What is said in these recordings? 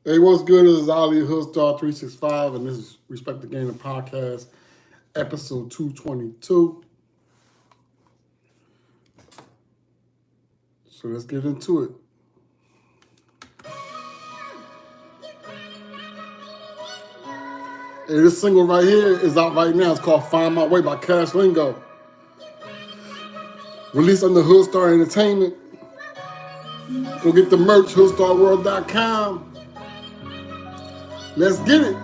Hey, what's good? This is Ali Hoodstar 365, and this is Respect the Game podcast, episode 222. So let's get into it. Hey, this single right here is out right now. It's called Find My Way by Cash Lingo. Released under Hoodstar Entertainment. Go get the merch, hoodstarworld.com. Let's get it.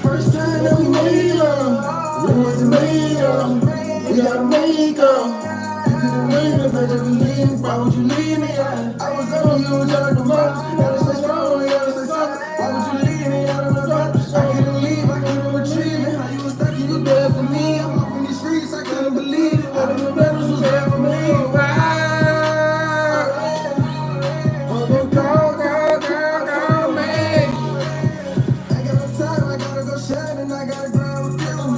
First time that we made love, we wasn't made up. We gotta make up. You could've made it, but you believe me. Why would you leave me? I was on you, just like the most. Gotta stay strong, gotta stay solid. Why would you leave me out of the dark? I couldn't leave, I couldn't retrieve it. How you was stuck, you there for me. I'm off in these streets, I couldn't believe it. All of the battles was there for me. Wow. Oh, call me. I got no time, I gotta go shine and I gotta grind with them.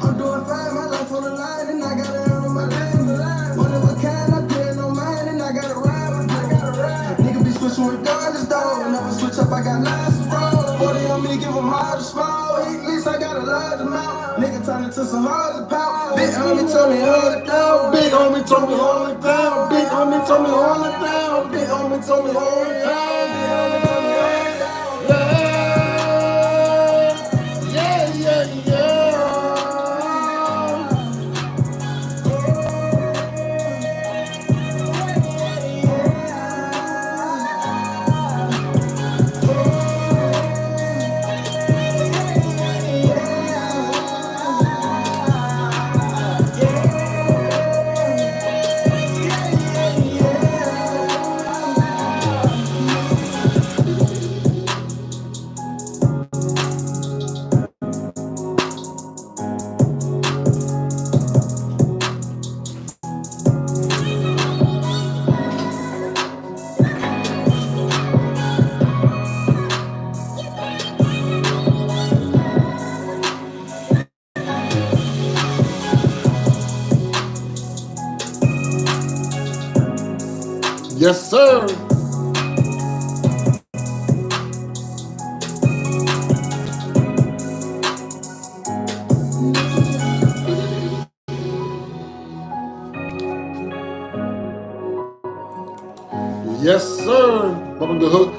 I'm doing fine, my life on the line and I gotta handle my life. One of a kind, I pay no mind and I gotta ride with them. Nigga be switching regardless though, never switch up, I got lines to roll. 40 on me, give them hard to small, at least I got a large amount. Nigga turn into some hard to pout. Big homie told me hold it down, big homie told me hold it down, big homie told me hold it down, big homie told me hold it down, big homie told me hold it down. Yeah, yeah, yeah. Yes, sir. Yes, sir. Welcome to Hook.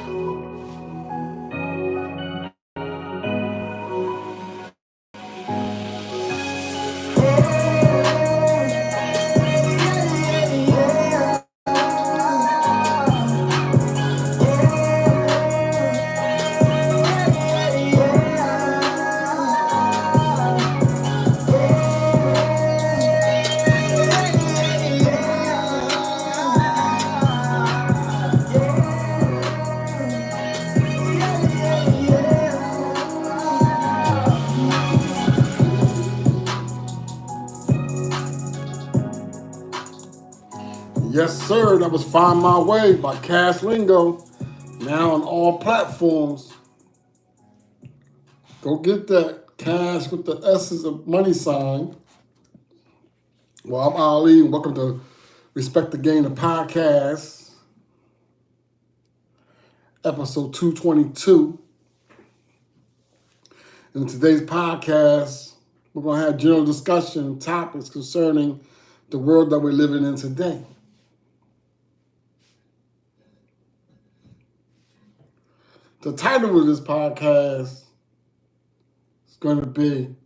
Yes, sir. That was Find My Way by Cash Lingo. Now on all platforms. Go get that cash with the S's of money sign. Well, I'm Ali, and welcome to Respect the Game, the podcast, episode 222. In today's podcast, we're going to have general discussion topics concerning the world that we're living in today. The title of this podcast is going to be,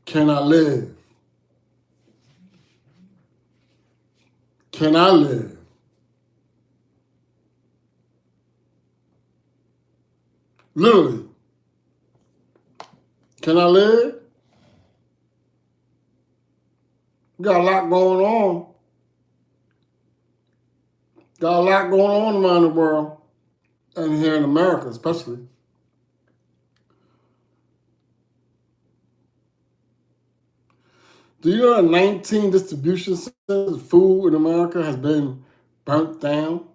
Can I Live? Can I live? Literally. Can I live? got a lot going on. Got a lot going on around the world, and here in America especially. Do you know that 19 distribution centers of food in America has been burnt down?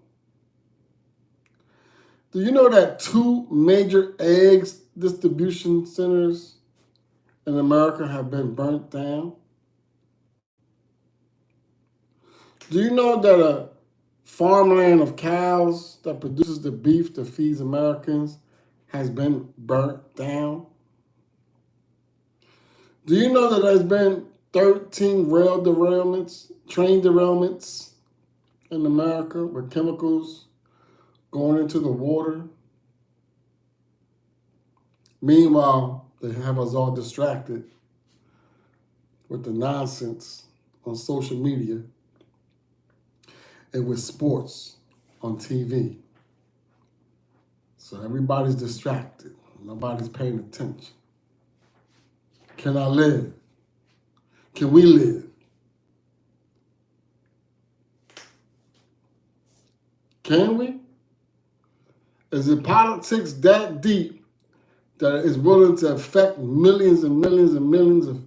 Do you know that 2 major eggs distribution centers in America have been burnt down? Do you know that a farmland of cows that produces the beef that feeds Americans has been burnt down? Do you know that there's been 13 rail derailments, train derailments in America with chemicals going into the water? Meanwhile, they have us all distracted with the nonsense on social media and with sports on TV. So everybody's distracted. Nobody's paying attention. Can I live? Can we live? Can we? Is it politics that deep that is willing to affect millions and millions and millions of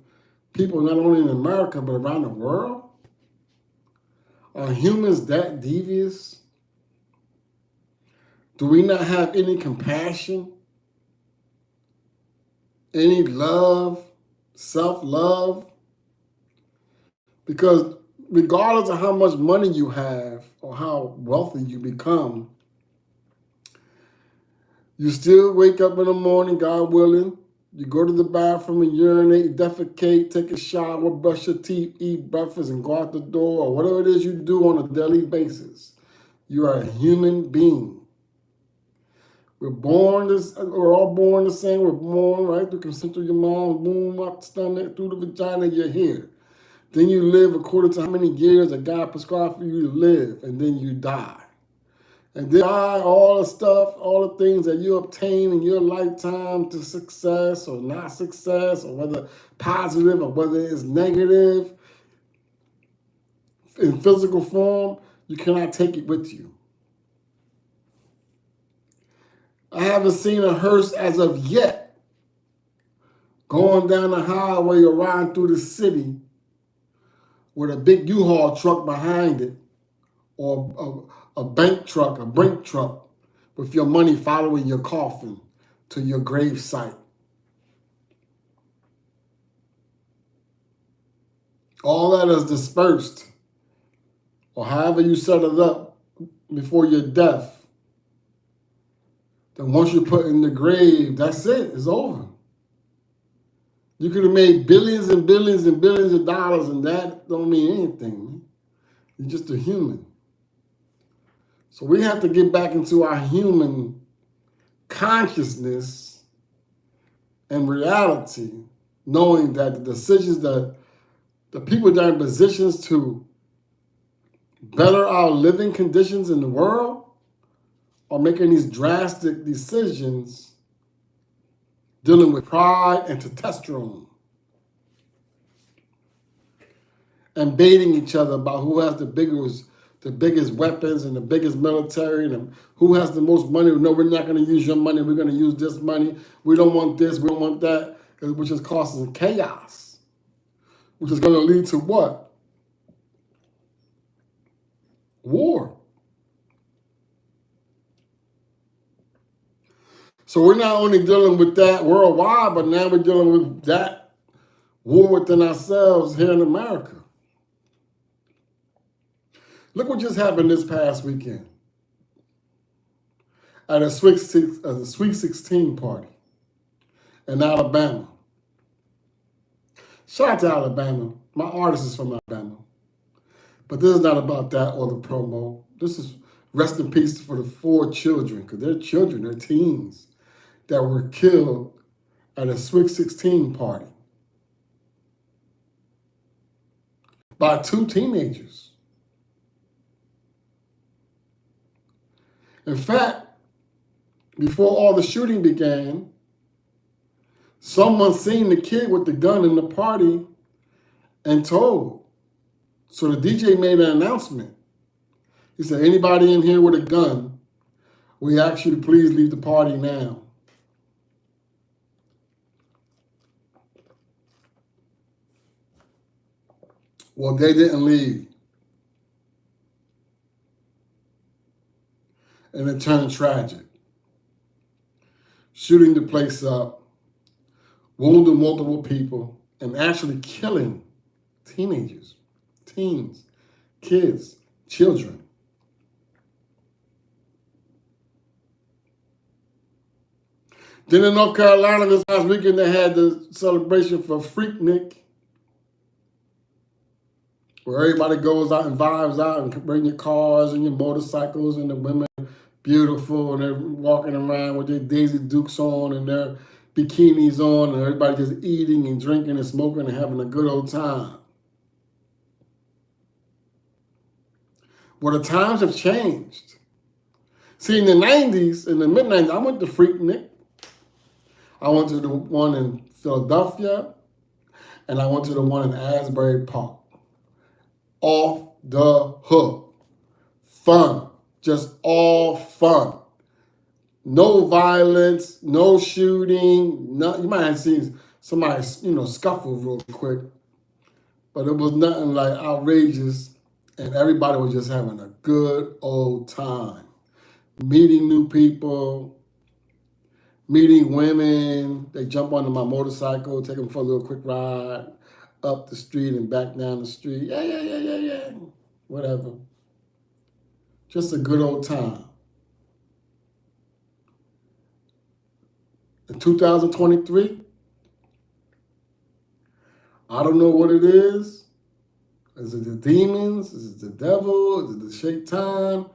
people, not only in America, but around the world? Are humans that devious? Do we not have any compassion, any love, self-love? Because regardless of how much money you have or how wealthy you become, you still wake up in the morning, God willing, you go to the bathroom and urinate, defecate, take a shower, brush your teeth, eat breakfast, and go out the door, or whatever it is you do on a daily basis. You are a human being. We're all born the same. We're born, right, through consent of your mom, boom, out the stomach, through the vagina, you're here. Then you live according to how many years that God prescribed for you to live, and then you die. And then all the stuff, all the things that you obtain in your lifetime to success or not success, or whether positive or whether it's negative, in physical form, you cannot take it with you. I haven't seen a hearse as of yet going down the highway or riding through the city with a big U-Haul truck behind it, or a bank truck, a brink truck, with your money following your coffin to your grave site. All that is dispersed, or however you set it up before your death. Then once you're put in the grave, that's it, it's over. You could have made billions and billions and billions of dollars, and that don't mean anything, man. You're just a human. So we have to get back into our human consciousness and reality, knowing that the decisions that the people that are in positions to better our living conditions in the world are making these drastic decisions dealing with pride and testosterone, and baiting each other about who has the biggest weapons and the biggest military, and who has the most money. No, we're not going to use your money. We're going to use this money. We don't want this. We don't want that, which is causing chaos, which is going to lead to what? War. So we're not only dealing with that worldwide, but now we're dealing with that war within ourselves here in America. Look what just happened this past weekend at a Sweet 16 party in Alabama. Shout out to Alabama. My artist is from Alabama. But this is not about that or the promo. This is rest in peace for the 4 children, because they're children, they're teens, that were killed at a Sweet 16 party by 2 teenagers. In fact, before all the shooting began, someone seen the kid with the gun in the party and told So the DJ made an announcement. He said, anybody in here with a gun, we ask you to please leave the party now. Well, they didn't leave. And it turned tragic. Shooting the place up, wounding multiple people, and actually killing teenagers, teens, kids, children. Then in North Carolina this last weekend, they had the celebration for Freaknik, where everybody goes out and vibes out and bring your cars and your motorcycles, and the women beautiful, and they're walking around with their Daisy Dukes on and their bikinis on, and everybody just eating and drinking and smoking and having a good old time. Well, the times have changed. See, in the 90s, in the mid-90s, I went to Freaknik. I went to the one in Philadelphia, and I went to the one in Asbury Park. Off the hook. Fun. Just all fun. No violence, no shooting. You might have seen somebody, scuffle real quick, but it was nothing like outrageous, and everybody was just having a good old time. Meeting new people, meeting women. They jump onto my motorcycle, take them for a little quick ride up the street and back down the street. Yeah. Whatever. Just a good old time. In 2023, I don't know what it is. Is it the demons? Is it the devil? Is it the shaitan?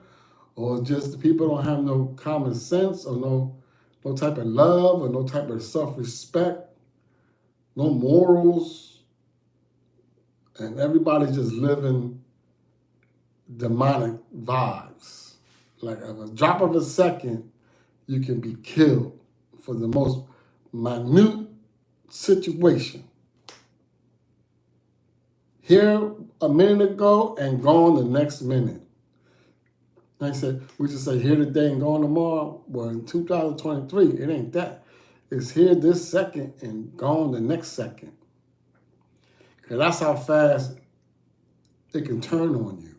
Or just the people don't have no common sense, or no type of love, or no type of self-respect, no morals, and everybody's just living demonic vibes. Like at a drop of a second, you can be killed for the most minute situation. Here a minute ago and gone the next minute. Like I said, we just say here today and gone tomorrow. Well, in 2023, it ain't that. It's here this second and gone the next second. Because that's how fast it can turn on you.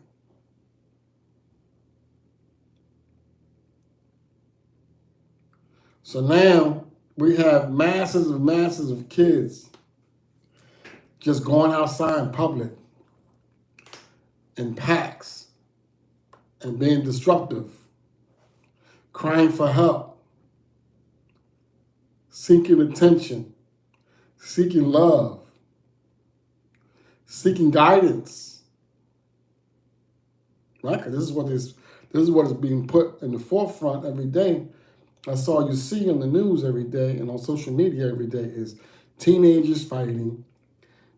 So now we have masses of kids just going outside in public in packs and being disruptive, crying for help, seeking attention, seeking love, seeking guidance. Right? Because this is what is being put in the forefront every day. That's all you see on the news every day and on social media every day is teenagers fighting,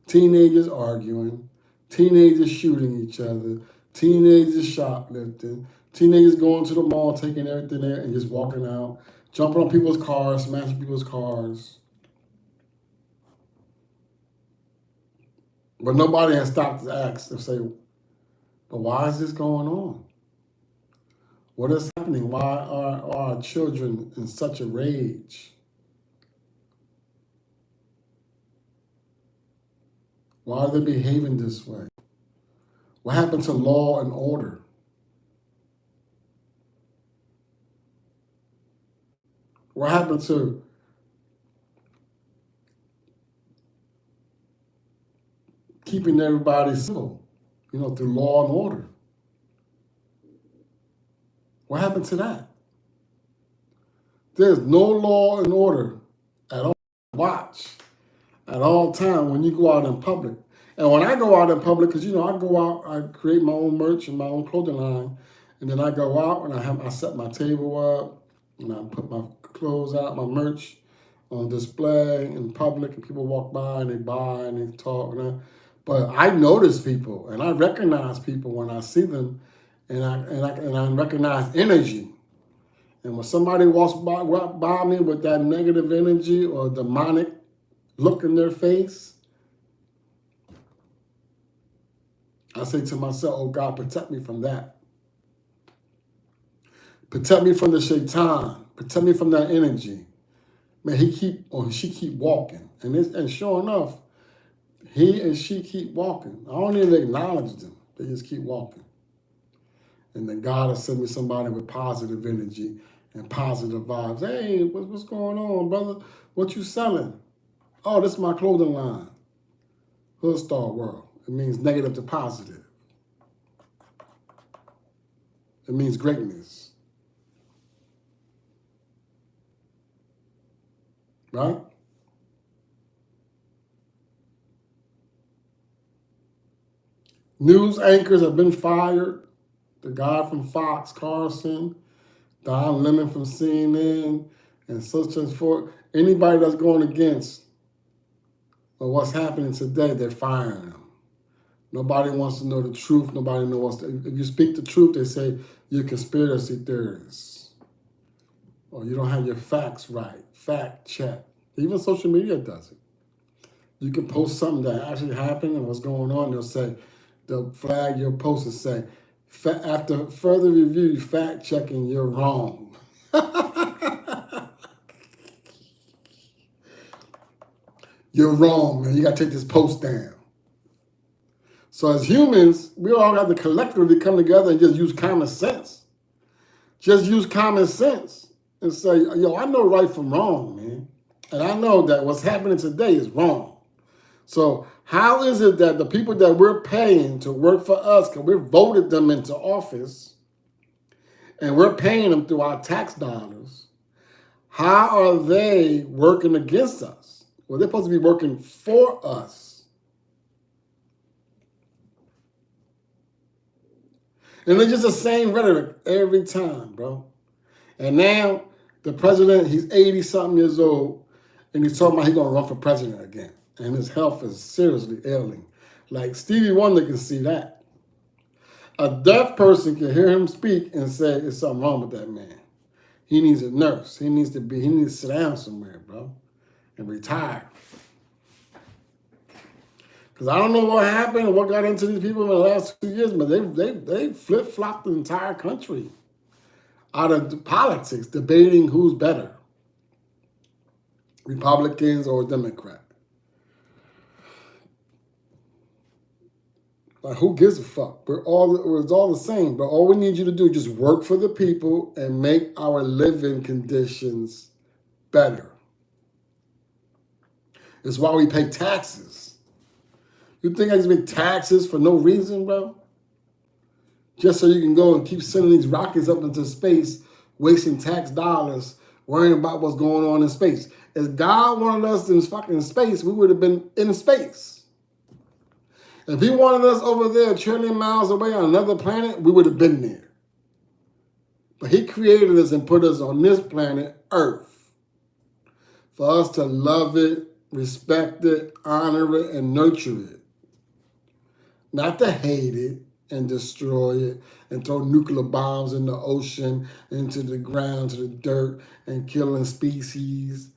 teenagers arguing, teenagers shooting each other, teenagers shoplifting, teenagers going to the mall, taking everything there and just walking out, jumping on people's cars, smashing people's cars. But nobody has stopped to ask and say, but why is this going on? What is happening? Why are our children in such a rage? Why are they behaving this way? What happened to law and order? What happened to keeping everybody civil, through law and order? What happened to that? There's no law and order at all. Watch at all time when you go out in public. And when I go out in public, because I go out, I create my own merch and my own clothing line, and then I go out and I set my table up and I put my clothes out, my merch on display in public, and people walk by and they buy and they talk. But I notice people and I recognize people when I see them. And I recognize energy. And when somebody walks by me with that negative energy or demonic look in their face, I say to myself, oh God, protect me from that. Protect me from the shaitan. Protect me from that energy. Man, she keep walking. And sure enough, he and she keep walking. I don't even acknowledge them. They just keep walking. And then God will send me somebody with positive energy and positive vibes. Hey, what's going on, brother? What you selling? Oh, this is my clothing line. Hood Star World. It means negative to positive. It means greatness. Right? News anchors have been fired. The guy from Fox, Carson, Don Lemon from CNN, and such and forth. Anybody that's going against what's happening today, they're firing them. Nobody wants to know the truth. Nobody knows. If you speak the truth, they say you're conspiracy theorists. Or you don't have your facts right. Fact check. Even social media does it. You can post something that actually happened and what's going on. They'll flag your post and say, after further review, fact checking, you're wrong. You're wrong, man. You got to take this post down. So as humans, we all have to collectively come together and just use common sense. Just use common sense and say, yo, I know right from wrong, man. And I know that what's happening today is wrong. So how is it that the people that we're paying to work for us, because we voted them into office, and we're paying them through our tax dollars, how are they working against us? Well, they're supposed to be working for us. And it's just the same rhetoric every time, bro. And now the president, he's 80-something years old, and he's talking about he's going to run for president again. And his health is seriously ailing. Like Stevie Wonder can see that. A deaf person can hear him speak and say there's something wrong with that man. He needs a nurse. He needs to sit down somewhere, bro, and retire. Because I don't know what happened and what got into these people in the last 2 years, but they flip-flopped the entire country out of politics, debating who's better, Republicans or Democrat. Like, who gives a fuck? It's all the same, but all we need you to do is just work for the people and make our living conditions better. It's why we pay taxes. You think I just pay taxes for no reason, bro? Just so you can go and keep sending these rockets up into space, wasting tax dollars, worrying about what's going on in space. If God wanted us in fucking space, we would have been in space. If he wanted us over there a trillion miles away on another planet, we would have been there. But he created us and put us on this planet, Earth, for us to love it, respect it, honor it, and nurture it. Not to hate it and destroy it and throw nuclear bombs in the ocean, into the ground, to the dirt, and killing species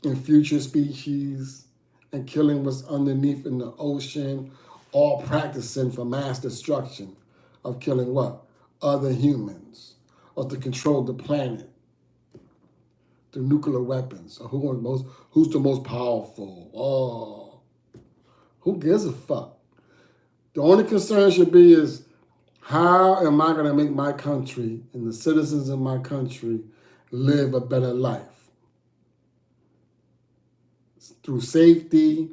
and future species and killing what's underneath in the ocean, all practicing for mass destruction of killing what? Other humans, or to control the planet through nuclear weapons. Or who's the most powerful? Oh, who gives a fuck? The only concern should be is, how am I going to make my country and the citizens of my country live a better life? Through safety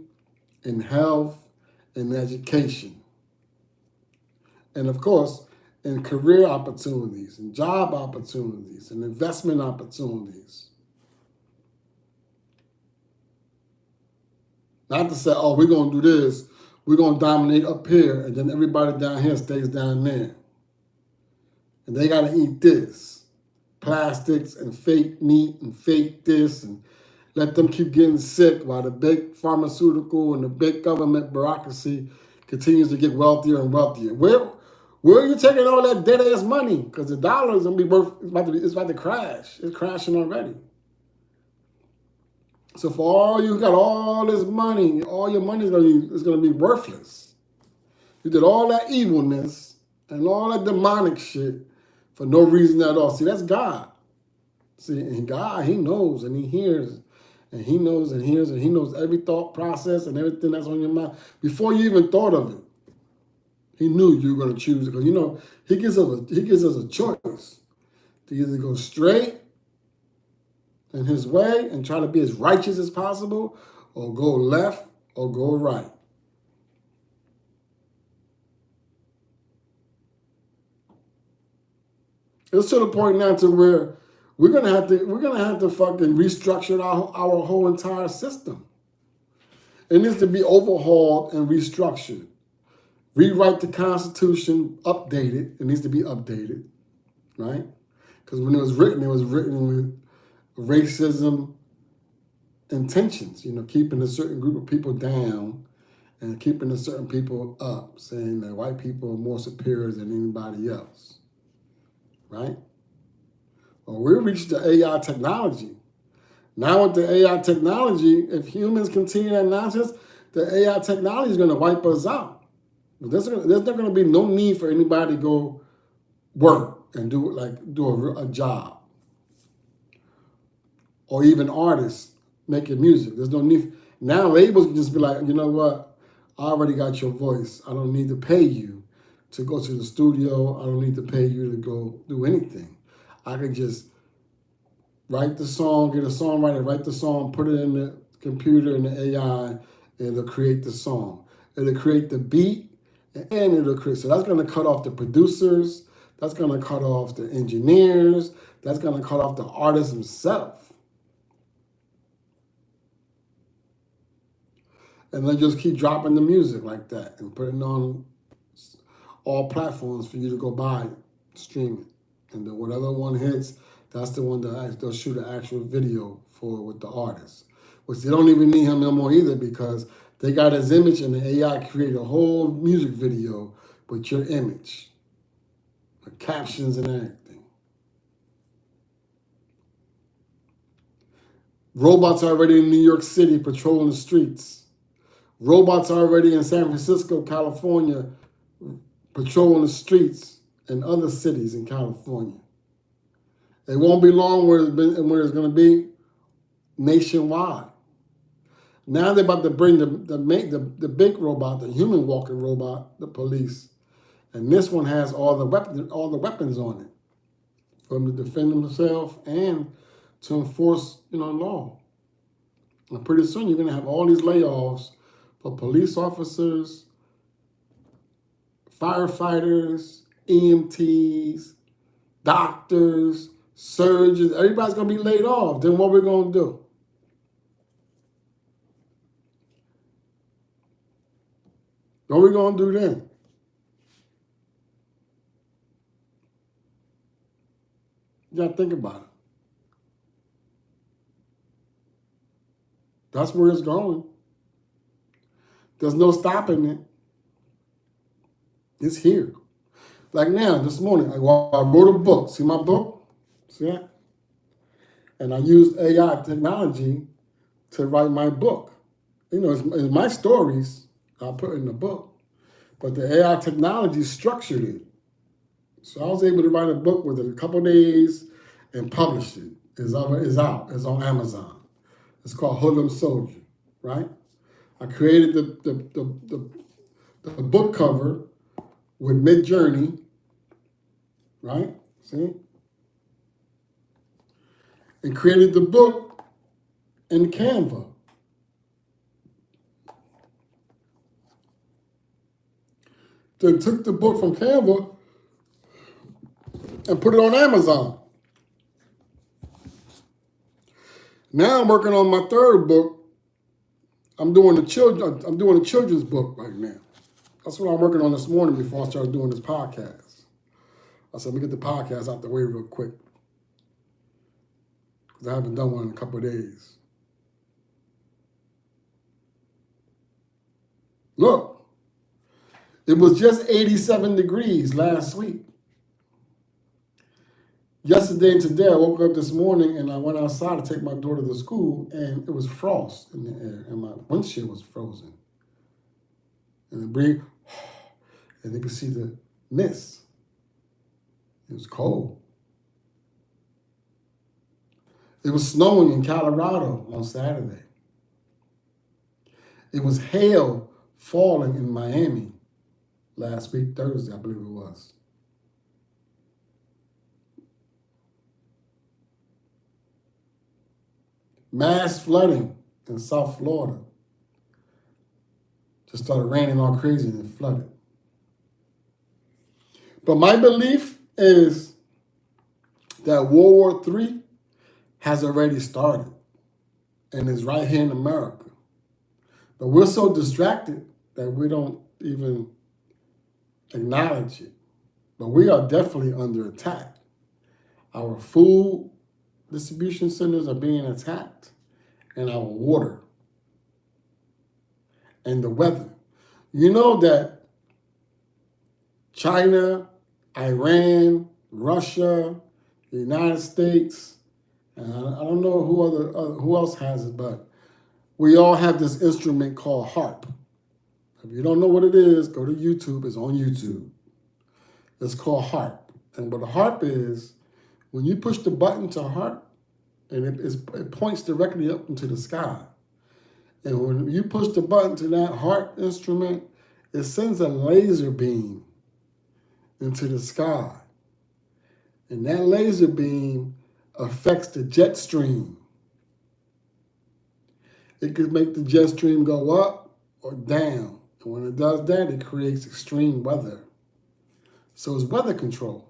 and health and education. And of course, in career opportunities and job opportunities and investment opportunities. Not to say, oh, we're going to do this, we're going to dominate up here, and then everybody down here stays down there. And they got to eat this. Plastics and fake meat and fake this, and let them keep getting sick while the big pharmaceutical and the big government bureaucracy continues to get wealthier and wealthier. Where are you taking all that dead-ass money? Because the dollar is going to be worth, it's about to crash. It's crashing already. So for all you got all this money, all your money is going to be worthless. You did all that evilness and all that demonic shit for no reason at all. See, that's God. See, and God, he knows and he hears and he knows and hears and he knows every thought process and everything that's on your mind before you even thought of it. He knew you were going to choose it because, you know, he gives us a choice to either go straight in his way and try to be as righteous as possible, or go left or go right. It's to the point now to where we're gonna have to fucking restructure our whole entire system. It needs to be overhauled and restructured. Rewrite the Constitution, update it. It needs to be updated, right? Because when it was written with racism intentions, you know, keeping a certain group of people down and keeping a certain people up, saying that white people are more superior than anybody else, right? Well, we reached the AI technology. Now with the AI technology, if humans continue that nonsense, the AI technology is going to wipe us out. There's not going to be no need for anybody to go work and do a job. Or even artists making music. There's no need. Now labels can just be like, you know what? I already got your voice. I don't need to pay you to go to the studio. I don't need to pay you to go do anything. I can just write the song, get a songwriter, write the song, put it in the computer, in the AI, and it'll create the song. It'll create the beat, and it'll create. So that's going to cut off the producers. That's going to cut off the engineers. That's going to cut off the artist himself. And then just keep dropping the music like that and putting on all platforms for you to go buy it, stream it. And then whatever one hits, that's the one that they'll shoot an actual video for with the artist. Which they don't even need him no more either, because they got his image and the AI create a whole music video with your image, with captions and everything. Robots are already in New York City patrolling the streets. Robots are already in San Francisco, California, patrolling the streets in other cities in California. It won't be long where it's going to be nationwide. Now they're about to bring the big robot, the human walking robot, the police, and this one has all the weapons on it, for them to defend themselves and to enforce, law. And pretty soon you're going to have all these layoffs for police officers, firefighters, EMTs, doctors, surgeons. Everybody's going to be laid off. Then what we're going to do? What are we going to do then? You got to think about it. That's where it's going. There's no stopping it. It's here. Like now, this morning, I wrote a book. See my book? See that? And I used AI technology to write my book. It's my stories I put in the book, but the AI technology structured it. So I was able to write a book within a couple of days and publish it. It's out. It's on Amazon. It's called Hoodlum Soldier, right? I created the book cover with Midjourney, right? See? And created the book in Canva. Then took the book from Canva and put it on Amazon. Now I'm working on my third book. I'm doing a children's book right now. That's what I'm working on this morning before I started doing this podcast. I said, let me get the podcast out the way real quick, because I haven't done one in a couple of days. Look, it was just 87 degrees last week. Yesterday and today, I woke up this morning and I went outside to take my daughter to school, and it was frost in the air, and my windshield was frozen. And the breeze, and you could see the mist. It was cold. It was snowing in Colorado on Saturday. It was hail falling in Miami last week, Thursday, I believe it was. Mass flooding in South Florida. Just started raining all crazy and it flooded. But my belief is that World War III has already started and is right here in America. But we're so distracted that we don't even acknowledge it. But we are definitely under attack. Our food distribution centers are being attacked, and our water and the weather. You know that China, Iran, Russia, the United States, and I don't know who else has it, but we all have this instrument called HAARP. If you don't know what it is, go to YouTube. It's on YouTube. It's called HAARP. And what a HAARP is, when you push the button to HAARP, and it points directly up into the sky. And when you push the button to that HAARP instrument, it sends a laser beam into the sky. And that laser beam affects the jet stream. It could make the jet stream go up or down. And when it does that, it creates extreme weather. So it's weather control.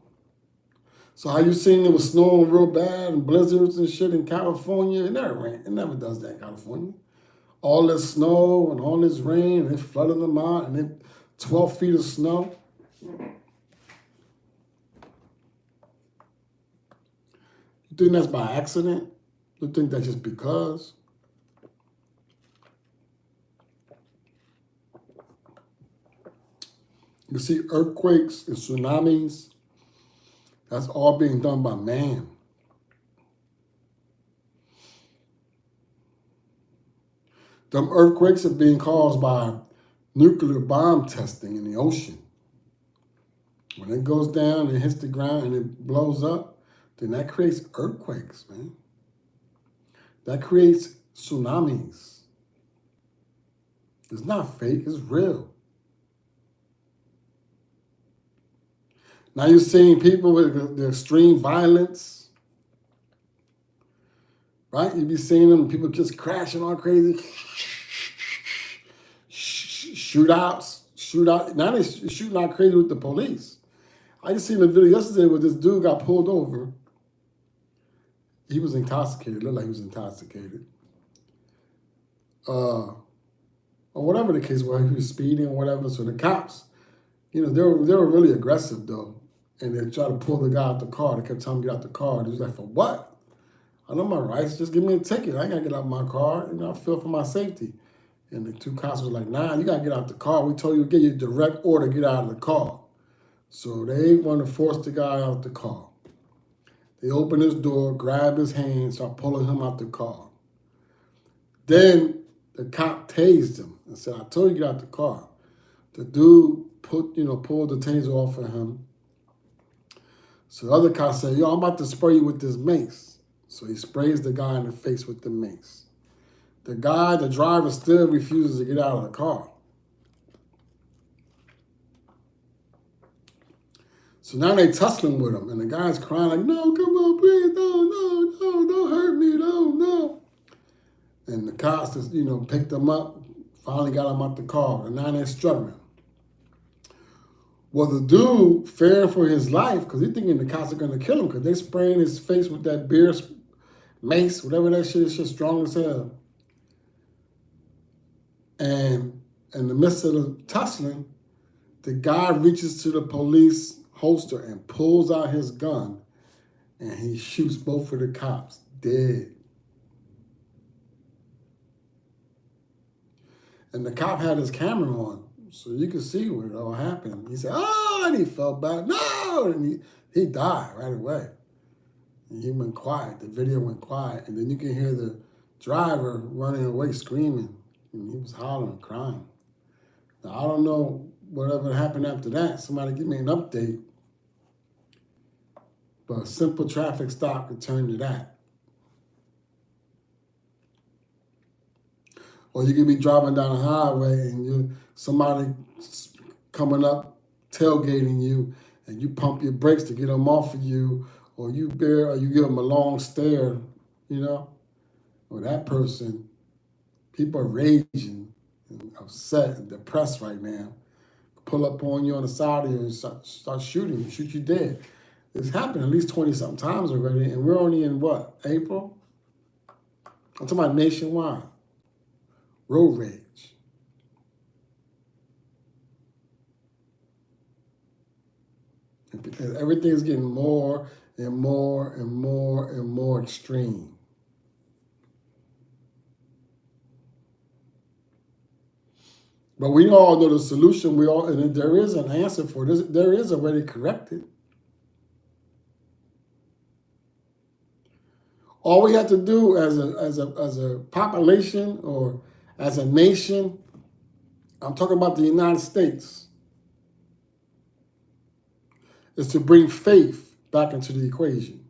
So how you seen it was snowing real bad and blizzards and shit in California? It never rains. It never does that in California. All this snow and all this rain, and it flooded them out, and it 12 feet of snow. You think that's by accident? You think that's just because? You see earthquakes and tsunamis. That's all being done by man. Them earthquakes are being caused by nuclear bomb testing in the ocean. When it goes down and hits the ground and it blows up, then that creates earthquakes, man. That creates tsunamis. It's not fake, it's real. Now you're seeing people with the extreme violence, right? You be seeing them, people just crashing all crazy. Shootouts. Now they're shooting out crazy with the police. I just seen a video yesterday where this dude got pulled over. He was intoxicated. Looked like he was intoxicated. Or whatever the case was, he was speeding or whatever. So the cops, you know, they were really aggressive though. And they tried to pull the guy out the car. They kept telling him to get out the car. And he was like, for what? I know my rights. Just give me a ticket. I ain't got to get out of my car. You know, I feel for my safety. And the two cops was like, nah, you got to get out the car. We told you to get your direct order, get out of the car. So they want to force the guy out the car. They open his door, grab his hand, start pulling him out the car. Then the cop tased him and said, I told you to get out the car. The dude pulled the taser off of him. So the other cop said, yo, I'm about to spray you with this mace. So he sprays the guy in the face with the mace. The driver still refuses to get out of the car. So now they tussling with him, and the guy's crying like, no, come on, please, no, don't hurt me, no. And the cops just, picked him up, finally got him out the car, and now they're struggling. Well, the dude, fearing for his life, because he's thinking the cops are going to kill him, because they spraying his face with that beer mace, whatever that shit is, just strong as hell. And in the midst of the tussling, the guy reaches to the police holster and pulls out his gun, and he shoots both of the cops dead. And the cop had his camera on, so you could see what it all happened. He said, oh, and he fell back, no, and he died right away. And he went quiet, the video went quiet, and then you can hear the driver running away screaming, and he was hollering, crying. Now, I don't know whatever happened after that, somebody give me an update. But a simple traffic stop could turn to that. Or you could be driving down the highway and somebody coming up, tailgating you, and you pump your brakes to get them off of you, or you give them a long stare, or that person, people are raging and upset and depressed right now. Pull up on you on the side of you and start shooting, shoot you dead. It's happened at least 20-something times already, and we're only in what, April? I'm talking about nationwide. Road rage. And everything's getting more and more and more and more extreme. But we all know the solution. And there is an answer for this. There is already corrected. All we have to do as a population or as a nation, I'm talking about the United States, is to bring faith back into the equation.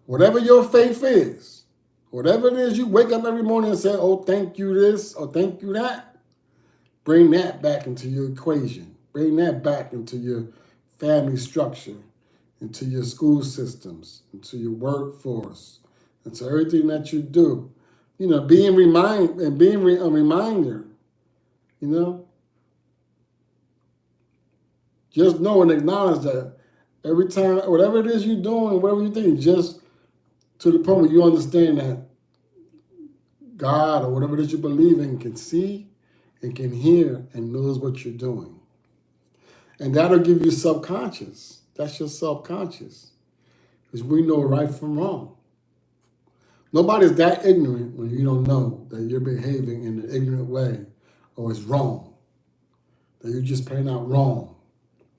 Whatever your faith is, whatever it is, you wake up every morning and say, oh, thank you this or thank you that, bring that back into your equation. Bring that back into your family structure, into your school systems, into your workforce, into everything that you do. Being a reminder, Just know and acknowledge that every time, whatever it is you're doing, whatever you're thinking, just to the point where you understand that God or whatever it is you believe in can see and can hear and knows what you're doing. And that'll give you subconscious. That's your subconscious. Because we know right from wrong. Nobody's that ignorant when you don't know that you're behaving in an ignorant way or it's wrong. That you're just plain out wrong.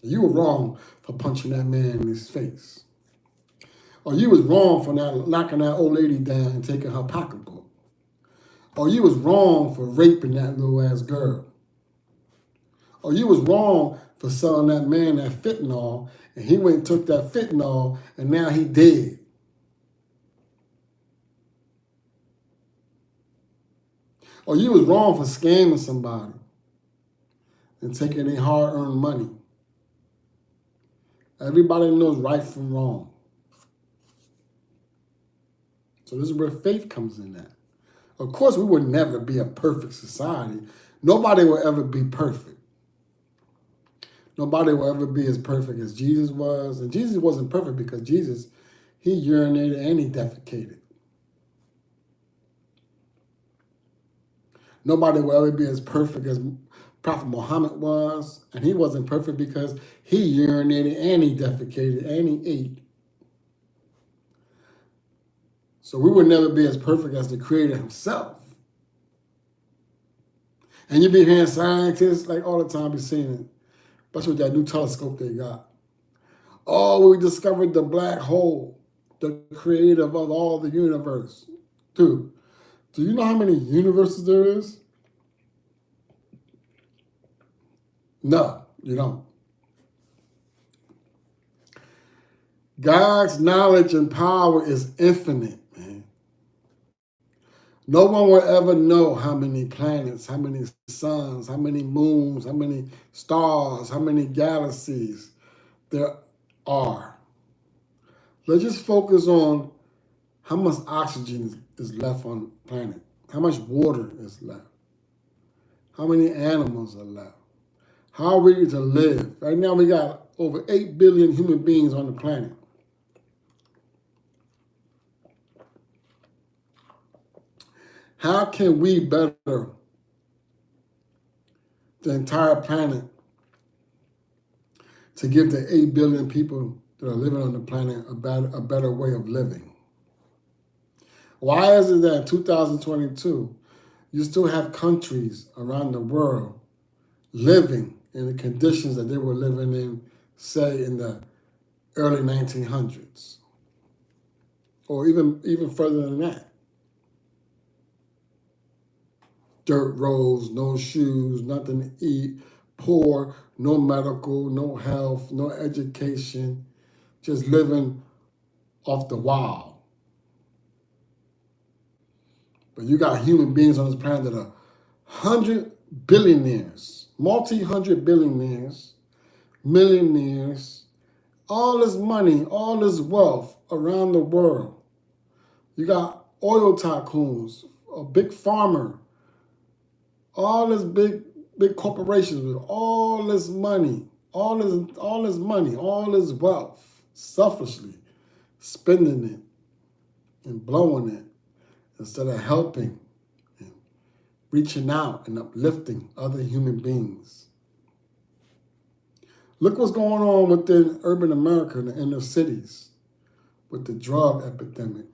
You were wrong for punching that man in his face. Or you was wrong for not knocking that old lady down and taking her pocketbook. Or you was wrong for raping that little ass girl. Or you was wrong for selling that man that fentanyl and he went and took that fentanyl and now he dead. Or you was wrong for scamming somebody and taking their hard-earned money. Everybody knows right from wrong. So this is where faith comes in at. Of course, we would never be a perfect society. Nobody will ever be perfect. Nobody will ever be as perfect as Jesus was. And Jesus wasn't perfect because Jesus, he urinated and he defecated. Nobody will ever be as perfect as Prophet Muhammad was, and he wasn't perfect because he urinated and he defecated and he ate. So we would never be as perfect as the Creator himself. And you be hearing scientists like all the time be saying it, especially with that new telescope they got. Oh, we discovered the black hole, the creator of all the universe. Dude, do you know how many universes there is? No, you don't. God's knowledge and power is infinite, man. No one will ever know how many planets, how many suns, how many moons, how many stars, how many galaxies there are. Let's just focus on how much oxygen is left on the planet, how much water is left, how many animals are left, how are we to live. Right now we got over 8 billion human beings on the planet. How can we better the entire planet to give the 8 billion people that are living on the planet a better way of living? Why is it that in 2022, you still have countries around the world living in the conditions that they were living in, say, in the early 1900s? Or even further than that. Dirt roads, no shoes, nothing to eat, poor, no medical, no health, no education, just living off the wild. But you got human beings on this planet that are 100 billionaires, multi-hundred billionaires, millionaires, all this money, all this wealth around the world. You got oil tycoons, a big farmer, all this big corporations with all this money, all this money, all this wealth, selfishly spending it and blowing it instead of helping and reaching out and uplifting other human beings. Look what's going on within urban America in the inner cities with the drug epidemic,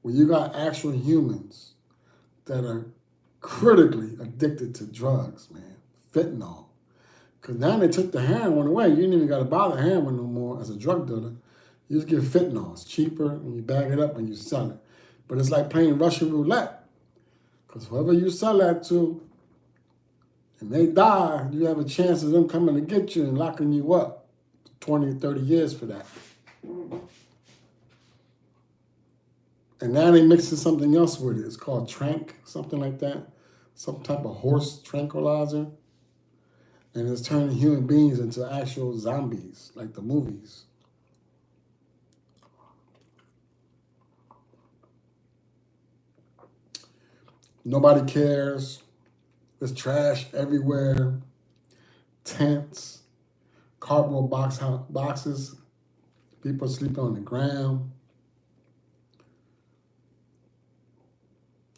where you got actual humans that are critically addicted to drugs, man. Fentanyl. Because now they took the heroin away. You didn't even got to buy the heroin no more as a drug dealer. You just get fentanyl. It's cheaper, and you bag it up and you sell it. But it's like playing Russian roulette. Because whoever you sell that to, and they die, you have a chance of them coming to get you and locking you up 20, 30 years for that. And now they mixing something else with it. It's called trank, something like that. Some type of horse tranquilizer. And it's turning human beings into actual zombies, like the movies. Nobody cares. There's trash everywhere. Tents, cardboard boxes. People sleeping on the ground.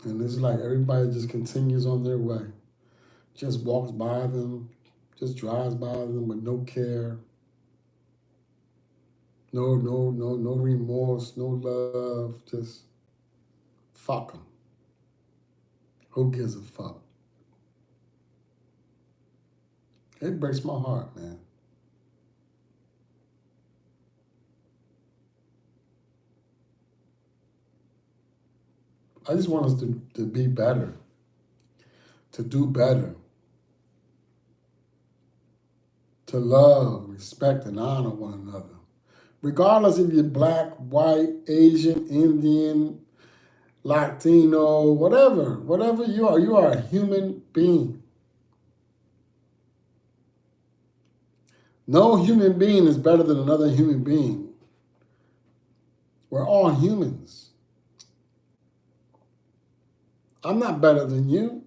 And it's like everybody just continues on their way. Just walks by them, just drives by them with no care. No remorse, no love, just fuck them. Who gives a fuck? It breaks my heart, man. I just want us to be better, to do better, to love, respect, and honor one another. Regardless if you're black, white, Asian, Indian, Latino, whatever you are a human being. No human being is better than another human being. We're all humans. I'm not better than you.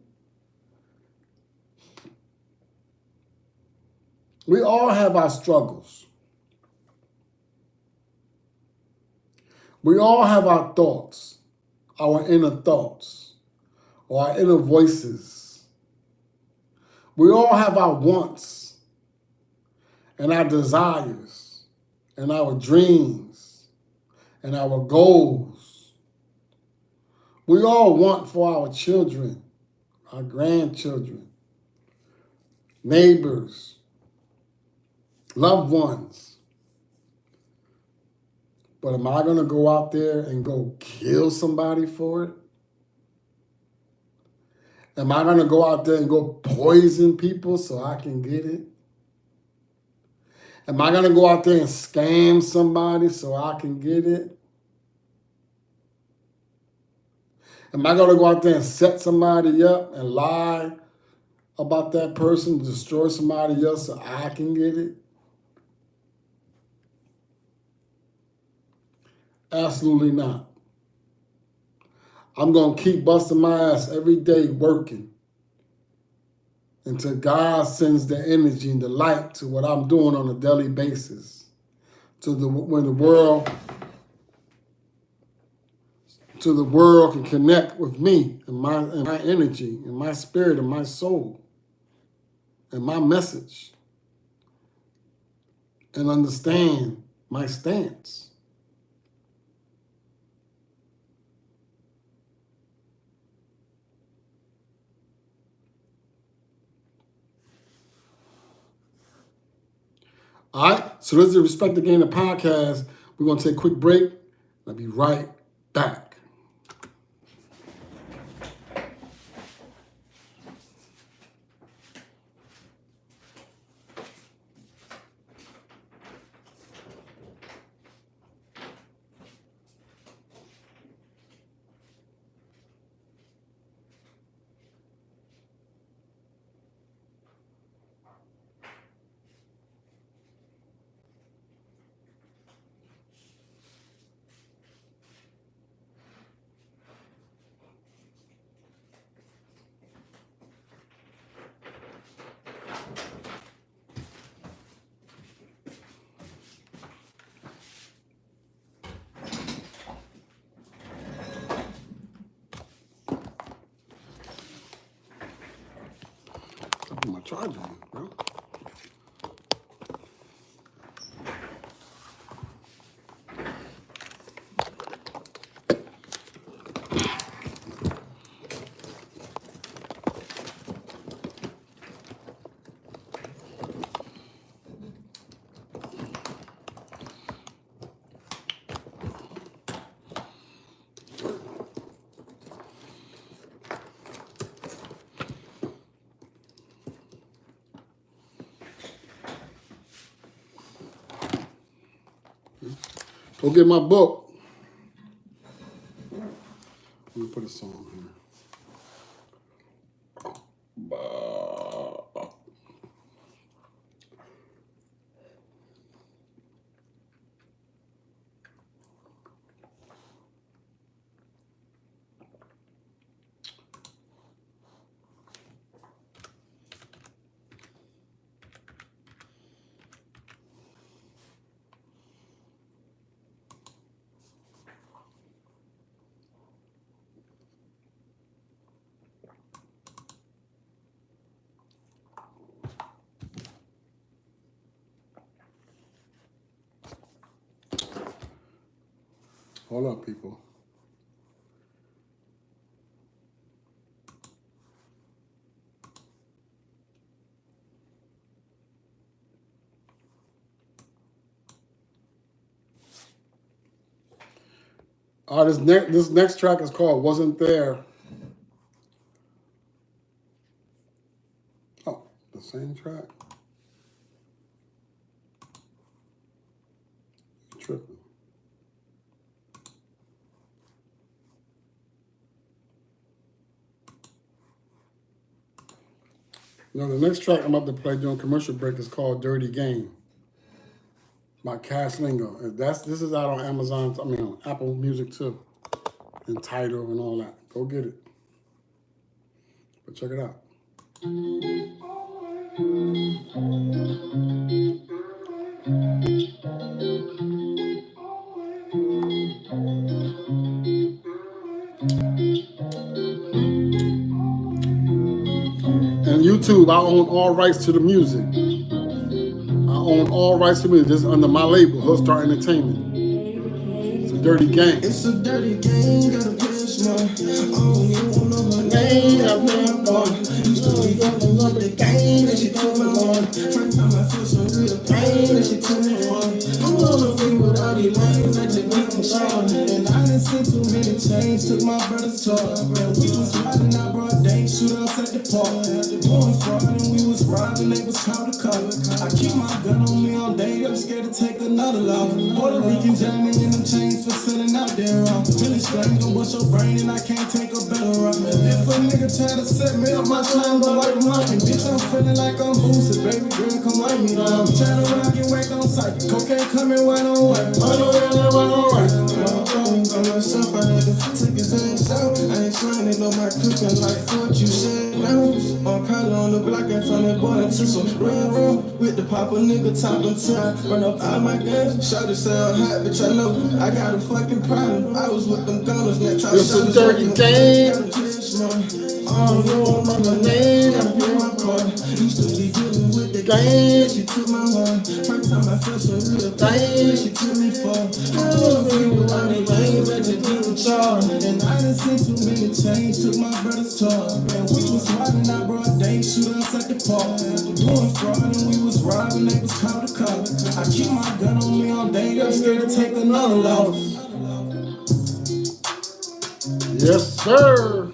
We all have our struggles. We all have our thoughts, our inner thoughts, or our inner voices. We all have our wants and our desires and our dreams and our goals. We all want for our children, our grandchildren, neighbors, loved ones. But am I going to go out there and go kill somebody for it? Am I going to go out there and go poison people so I can get it? Am I going to go out there and scam somebody so I can get it? Am I going to go out there and set somebody up and lie about that person, destroy somebody else so I can get it? Absolutely not. I'm going to keep busting my ass every day working until God sends the energy and the light to what I'm doing on a daily basis. When the world can connect with me and my energy and my spirit and my soul and my message and understand my stance. All right, so this is the Respect the Game the podcast. We're going to take a quick break. I'll be right back. charging you, bro. Go get my book. Let me put a song here. Hold up, people. This next track is called "Wasn't There." Oh, the same track. Tripping. No, the next track I'm about to play during commercial break is called "Dirty Game" by Cash Lingo. This is out on Amazon. I mean, on Apple Music too, and Tidal and all that. Go get it. But check it out. And YouTube, I own all rights to the music. I own all rights to music. This is under my label, Hoodstar Entertainment. It's a dirty game. It's a dirty game, gotta play smart. I don't even know her name, I play a part. Used to be yelling up the game, and she took my heart. First time I feel some real pain, and she took me far. I'm on the way with all these lanes, I just get them short. And I done seen too many chains, took my brother's talk. Man, we was riding, I brought dank, shoot us at the park. Going fraud, and we was robbing, they was called a cop. I keep my gun on me all day, I'm scared to take another law. Puerto Rican jamming in them chains for selling out there. Feeling strange, don't bust your brain, and I can't take a better route. If a nigga try to set me up, my time go like a mountain. Bitch, I'm feeling like I'm boosted, baby girl, come like me. I'm trying to rock and wake on sight. Cocaine coming white on white. I know that I'm alright. I'm myself, I had to take his ass out. I ain't trying to know my cooking like what you said now. I'm probably on the block, I found that boy into some railroad. With the pop a nigga top and tie. Run up all my guns, shot to sell hot, bitch, I know I got a fucking problem. I was with them gunners, next time It's a dirty game. I don't know my name, I play my part. Used to be dealing with the game, she took my heart. First time I felt some real pain, she took me far. I don't know with all these lanes, I just get in charge. And I done seen too many chains, took my brother's talk. And we was riding, I brought dank, shoot us at the park. Doing fraud and we was robbing, they was called a cop. I keep my gun on me all day, I'm scared to take another loss. Yes, sir.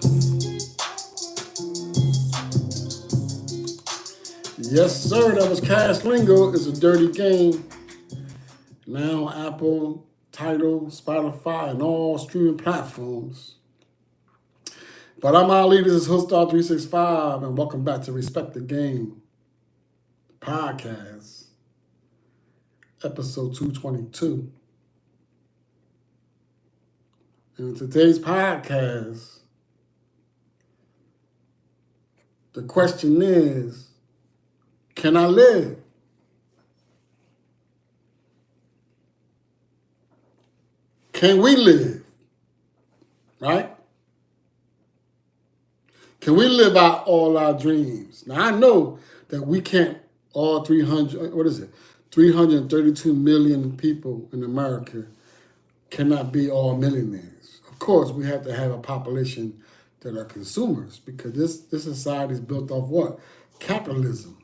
Yes, sir. That was Cash Lingo. It's a dirty game. Now Apple, Tidal, Spotify, and all streaming platforms. But I'm Ali. This is Hoodstar 365, and welcome back to Respect the Game podcast, episode 222. And in today's podcast, the question is, can I live? Can we live? Right? Can we live out all our dreams? Now, I know that we can't, all 332 million people in America cannot be all millionaires. Of course, we have to have a population that are consumers, because this society is built off what? Capitalism.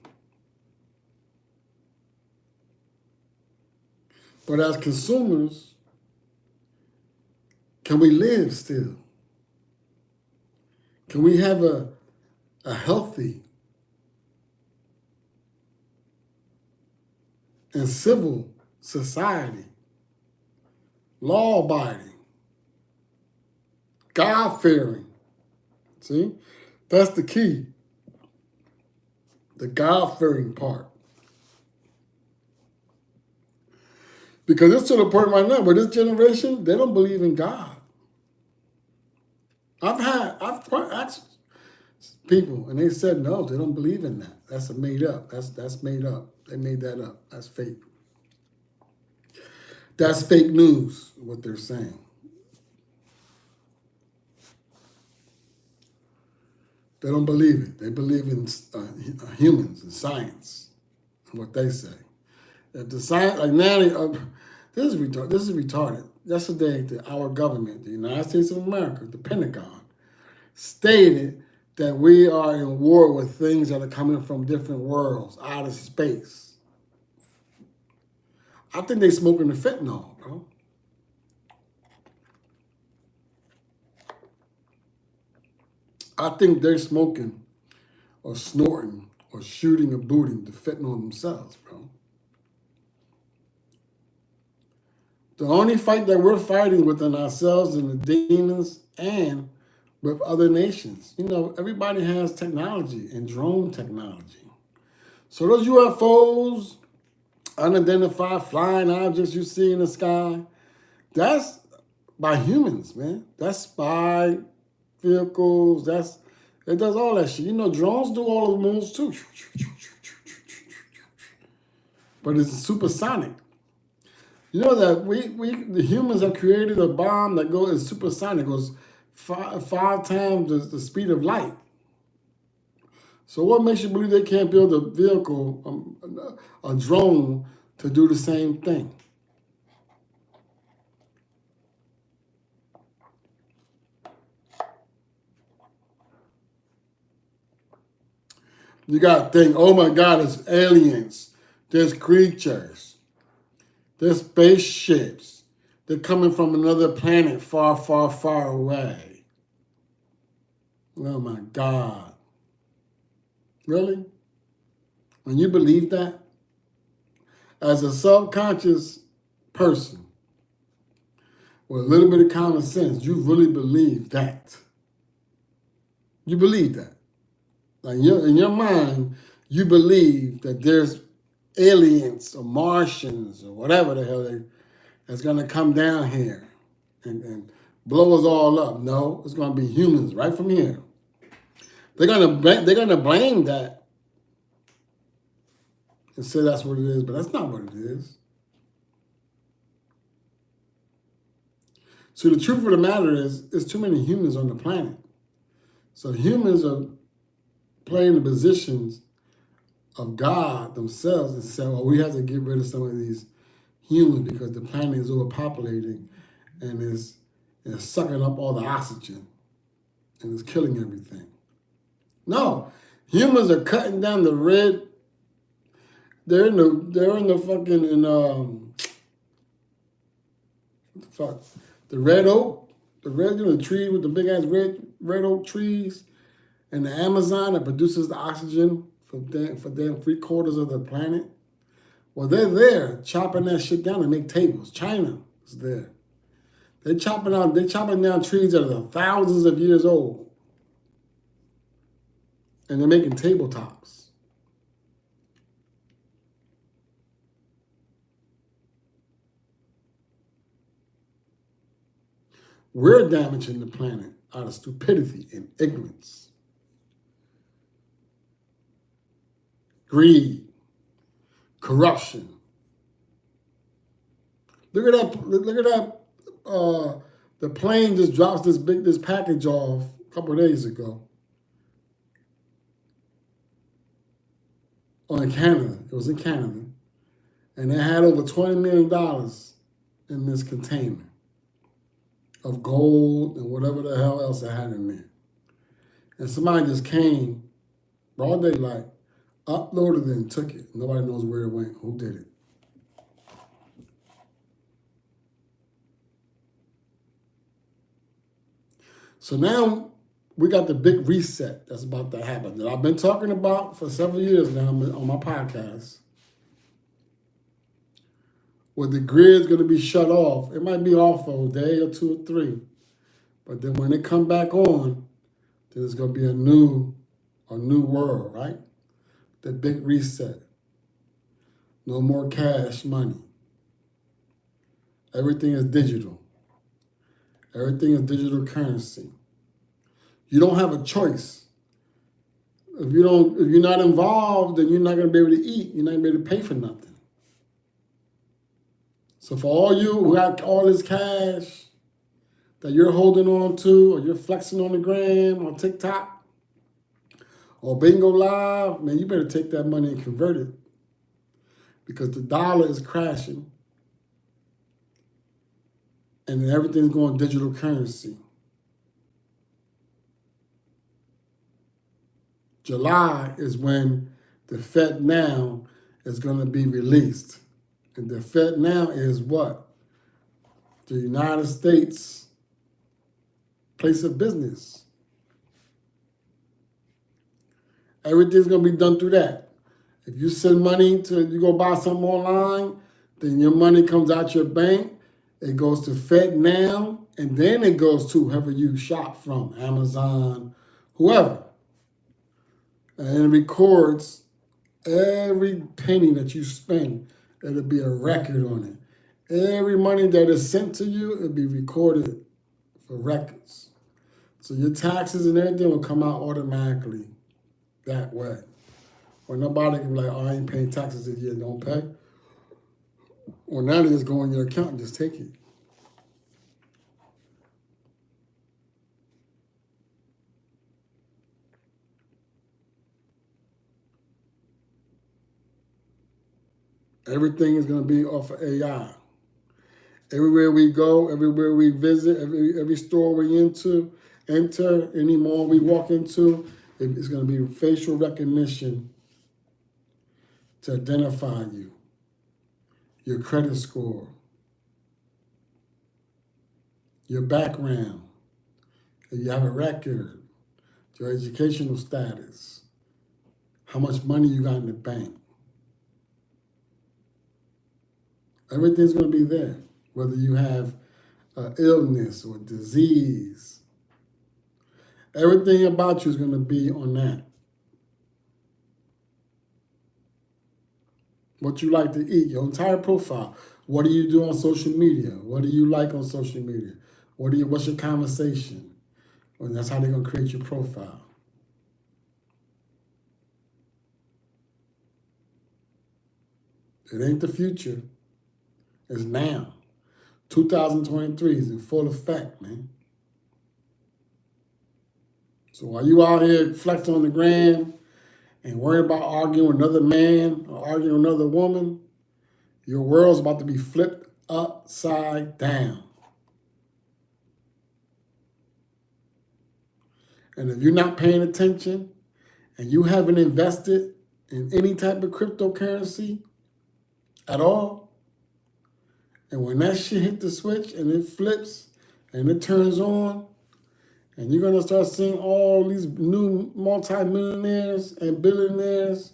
But as consumers, can we live still? Can we have a healthy and civil society, law-abiding, God-fearing? See, that's the key, the God-fearing part. Because it's to the point right now where this generation, they don't believe in God. I've asked people, and they said no, they don't believe in that. That's made up. That's made up. They made that up. That's fake. That's fake news, what they're saying. They don't believe it. They believe in humans and science, what they say. If the science, like now, this is retarded. Yesterday, our government, the United States of America, the Pentagon, stated that we are in war with things that are coming from different worlds, out of space. I think they smoking the fentanyl, bro. I think they're smoking or snorting or shooting or booting the fentanyl themselves, bro. The only fight that we're fighting within ourselves and the demons and with other nations. You know, everybody has technology and drone technology. So those UFOs, unidentified flying objects you see in the sky, that's by humans, man. That's spy vehicles. It does all that shit. You know, drones do all of the moves too. But it's supersonic. You know that the humans have created a bomb that is supersonic, goes five times the speed of light. So what makes you believe they can't build a vehicle, a drone, to do the same thing? You got to think, oh my God, there's aliens, there's creatures, there's spaceships. They're coming from another planet far, far, far away. Oh my God. Really? When you believe that, as a subconscious person with a little bit of common sense, you really believe that. You believe that. Like in your mind, you believe that there's aliens or Martians or whatever the hell that's going to come down here and blow us all up. No, it's going to be humans right from here. They're going to blame that and say that's what it is, but that's not what it is. So the truth of the matter is, there's too many humans on the planet. So humans are playing the positions of God themselves and saying, well, we have to get rid of some of these humans because the planet is overpopulating and is sucking up all the oxygen and is killing everything. No, humans are cutting down the red. They're in the fucking what the fuck? The red oak, the tree with the big ass red oak trees, and the Amazon that produces the oxygen for damn 3/4 of the planet. Well, they're there chopping that shit down to make tables. China is there. They're chopping down trees that are thousands of years old. And they're making tabletops. We're damaging the planet out of stupidity and ignorance. Greed. Corruption. Look at that. The plane just drops this package off a couple of days ago. or in Canada. It was in Canada. And they had over $20 million in this container of gold and whatever the hell else they had in there. And somebody just came, broad daylight, uploaded it and took it. Nobody knows where it went, who did it. So now we got the big reset that's about to happen that I've been talking about for several years now on my podcast. Where the grid's going to be shut off. It might be off for a day or 2 or 3. But then when it come back on, then it's going to be a new world, right? The big reset. No more cash money. Everything is digital. Everything is digital currency. You don't have a choice. If you're not involved, then you're not going to be able to eat. You're not going to be able to pay for nothing. So for all you who got all this cash that you're holding on to, or you're flexing on the gram, or TikTok, or Bingo Live, man, you better take that money and convert it, because the dollar is crashing and everything's going digital currency. July is when the FedNow is going to be released. And the FedNow is what? The United States place of business. Everything's going to be done through that. If you send money you go buy something online, then your money comes out your bank, it goes to FedNow, and then it goes to whoever you shop from, Amazon, whoever. And it records every penny that you spend. It'll be a record on it. Every money that is sent to you, it'll be recorded for records. So your taxes and everything will come out automatically that way. Or nobody can be like, oh, I ain't paying taxes this year, don't pay. Or now they just go in your account and just take it. Everything is going to be off of AI. Everywhere we go, everywhere we visit, every store we enter, any mall we walk into, it's going to be facial recognition to identify you, your credit score, your background, if you have a record, your educational status, how much money you got in the bank. Everything's going to be there, whether you have illness or disease. Everything about you is going to be on that. What you like to eat, your entire profile. What do you do on social media? What do you like on social media? What's your conversation? Well, that's how they're going to create your profile. It ain't the future. It's now. 2023 is in full effect, man. So while you out here flexing on the gram and worrying about arguing with another man or arguing with another woman, your world's about to be flipped upside down. And if you're not paying attention and you haven't invested in any type of cryptocurrency at all, and when that shit hit the switch and it flips and it turns on, and you're going to start seeing all these new multimillionaires and billionaires,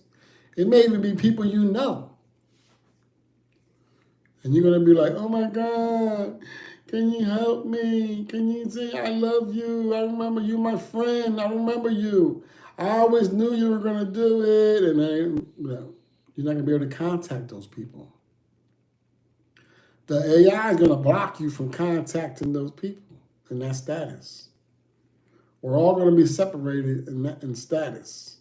it may even be people you know. And you're going to be like, oh my God, can you help me? Can you say, I love you? I remember you, my friend. I remember you. I always knew you were going to do it. And you're not going to be able to contact those people. The AI is going to block you from contacting those people in that status. We're all going to be separated in status.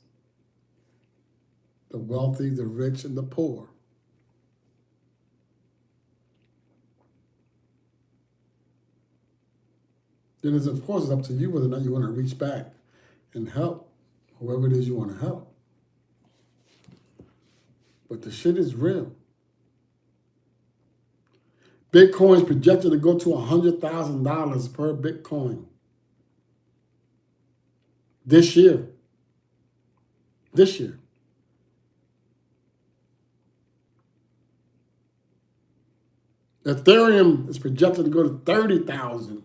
The wealthy, the rich, and the poor. Then of course it's up to you whether or not you want to reach back and help whoever it is you want to help. But the shit is real. Bitcoin is projected to go to $100,000 per Bitcoin this year. This year. Ethereum is projected to go to 30,000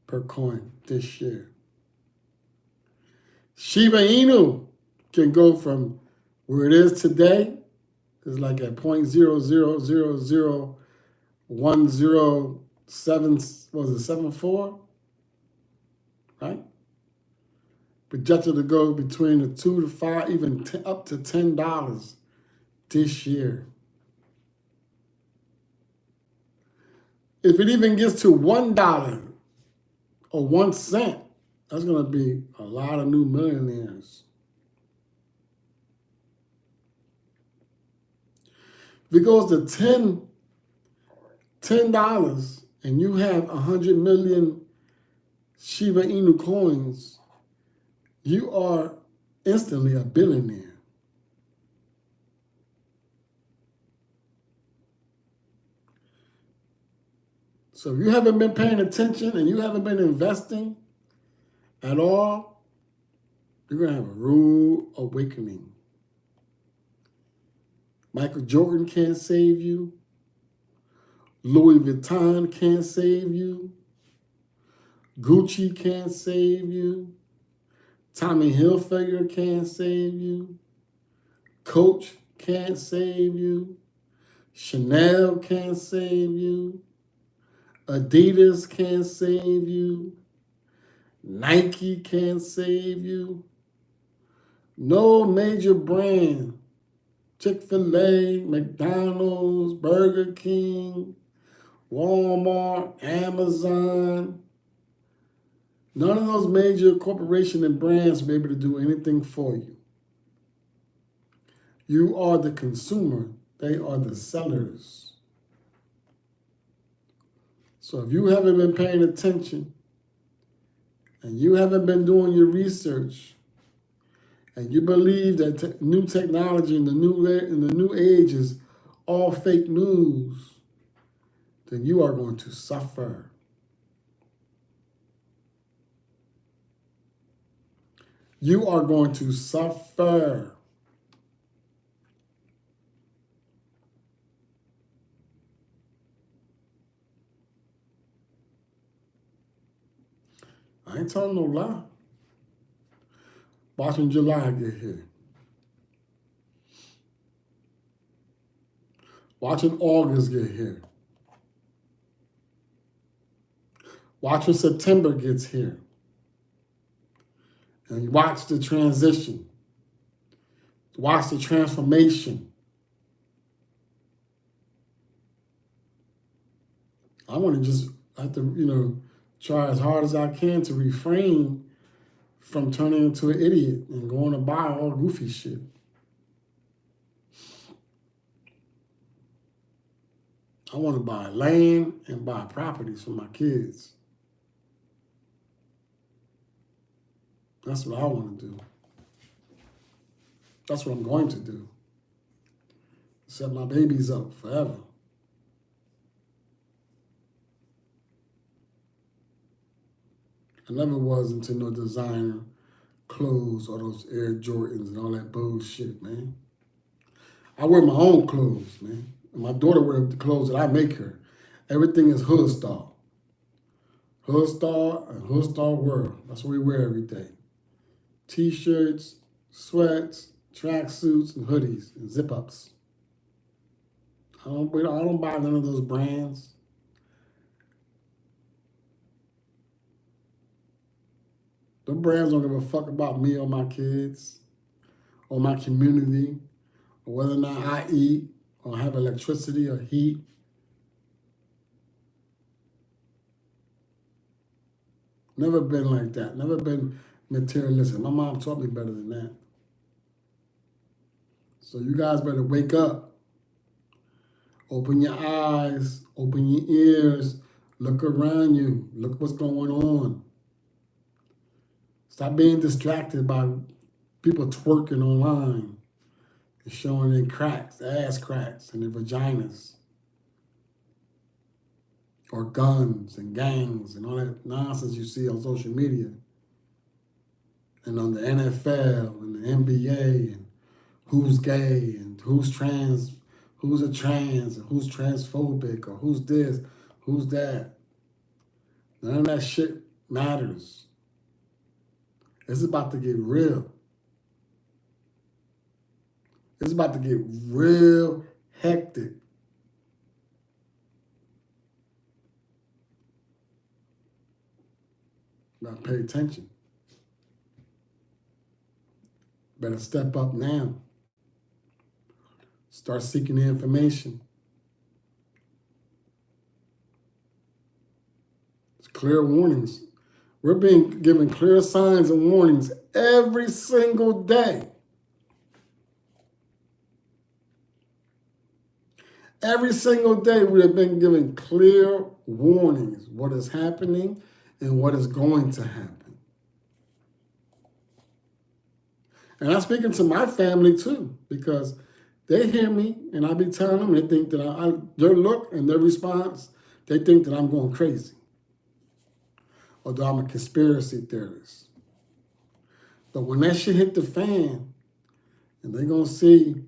per coin this year. Shiba Inu can go from where it is today, is like at 0.00001074, right? Projected to go between the $2 to $5, even up to $10 this year. If it even gets to $1 or 1 cent, that's going to be a lot of new millionaires. If it goes to $10 and you have 100 million Shiba Inu coins, you are instantly a billionaire. So if you haven't been paying attention and you haven't been investing at all, you're going to have a rude awakening. Michael Jordan can't save you. Louis Vuitton can't save you. Gucci can't save you. Tommy Hilfiger can't save you. Coach can't save you. Chanel can't save you. Adidas can't save you. Nike can't save you. No major brand, Chick-fil-A, McDonald's, Burger King, Walmart, Amazon, none of those major corporations and brands will be able to do anything for you. You are the consumer. They are the sellers. So if you haven't been paying attention and you haven't been doing your research and you believe that new technology in the new age is all fake news, then you are going to suffer. You are going to suffer. I ain't telling no lie. Watching July get here. Watching August get here. Watching September gets here. And you watch the transition. Watch the transformation. I want to just have to, try as hard as I can to refrain from turning into an idiot and going to buy all goofy shit. I want to buy land and buy properties for my kids. That's what I want to do. That's what I'm going to do. Set my babies up forever. I never was into no designer clothes or those Air Jordans and all that bullshit, man. I wear my own clothes, man. And my daughter wears the clothes that I make her. Everything is hood style. Hood style and hood style world. That's what we wear every day. T-shirts, sweats, tracksuits, and hoodies, and zip-ups. I don't buy none of those brands. The brands don't give a fuck about me or my kids or my community or whether or not I eat or have electricity or heat. Never been like that. Never been materialistic. My mom taught me better than that. So you guys better wake up. Open your eyes. Open your ears. Look around you. Look what's going on. Stop being distracted by people twerking online. and showing their cracks, ass cracks, and their vaginas, or guns and gangs and all that nonsense you see on social media and on the NFL and the NBA and who's gay and who's trans, who's a trans and who's transphobic or who's this, who's that. None of that shit matters. It's about to get real. It's about to get real hectic. Now pay attention. Better step up now. Start seeking the information. It's clear warnings. We're being given clear signs and warnings every single day. Every single day we have been given clear warnings what is happening and what is going to happen. And I'm speaking to my family too, because they hear me and I be telling them, they think that their look and their response, they think that I'm going crazy. Although I'm a conspiracy theorist. But when that shit hit the fan and they're going to see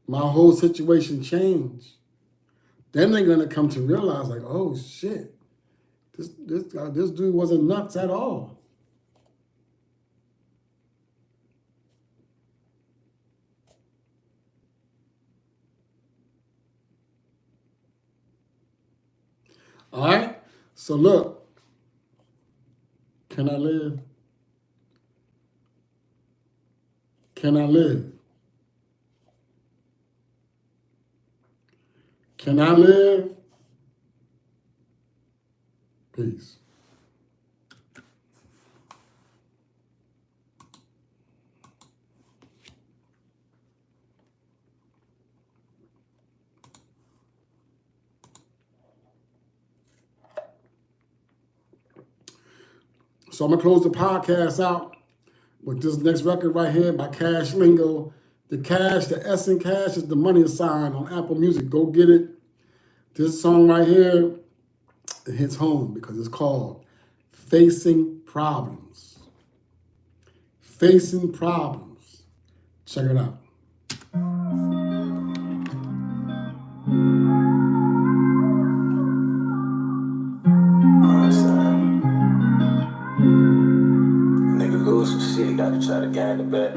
my whole situation change, then they're going to come to realize like, oh shit, this dude wasn't nuts at all. All right? So look, can I live? Can I live? Can I live? Peace. So I'm going to close the podcast out with this next record right here by Cash Lingo. The Cash, the S in Cash is the money sign on Apple Music. Go get it. This song right here, it hits home because it's called Facing Problems. Facing Problems. Check it out. Nigga lose some shit, gotta try to gain it back.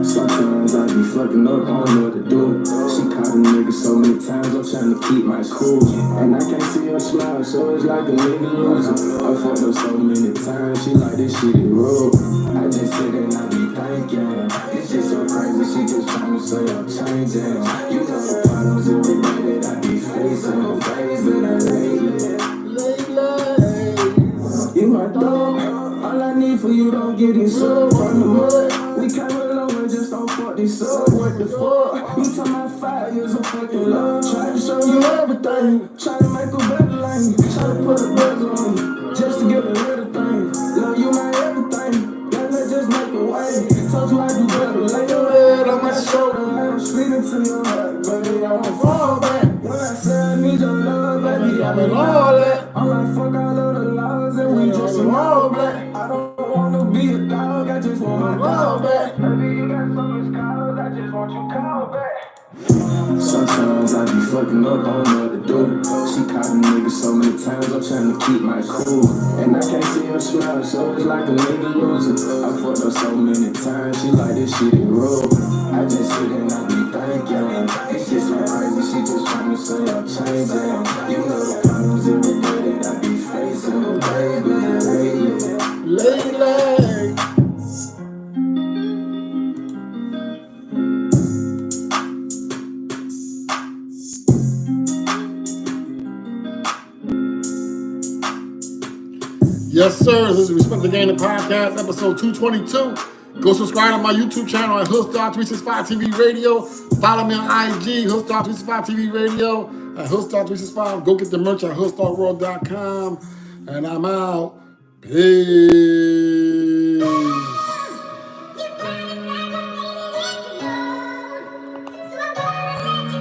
Sometimes I be fucking up, I don't know what to do. She caught a nigga so many times, I'm trying to keep my cool. And I can't see her smile, so it's like a nigga loser. I fucked up so many times, she like this shit is rude. I just sit and I be thinking, this shit so crazy, she just trying to say I'm changing. You know the problems every day that I be facing, I'm facing lately. You my dog, all I need for you don't get it so from the mud. We came along just don't fuck this up, what the fuck? You tell my 5 years of fucking love. Try to show you everything, try to make a better lane, try to put a bezel on you, just to get rid of things. Love you my everything, let's just make a way. Told you I do better, lay your head on my shoulder. I'm speaking to your heart, baby, I won't fall back. When I say I need your love, baby, I'm in all that. I'm like fuck all of the laws and we just some all black. I don't wanna be a dog, I just want my love back. Baby, you got so much calls, I just want you call back. Sometimes I be fucking up, I don't know what to do. She caught a nigga so many times, I'm trying to keep my cool. And I can't see her smile, so it's like a nigga loser. I fucked up so many times, she like this shit is rude. I just sit and I be thinking, this shit so crazy, she just trying to say I'm changing. You know the problems every day that I be facing, oh baby, lately. Yes, sir. This is Respect the Game podcast, episode 222. Go subscribe to my YouTube channel at Hoodstar365 TV Radio. Follow me on IG, Hoodstar365 TV Radio, at Hoodstar365. Go get the merch at HoodstarWorld.com. And I'm out. Peace.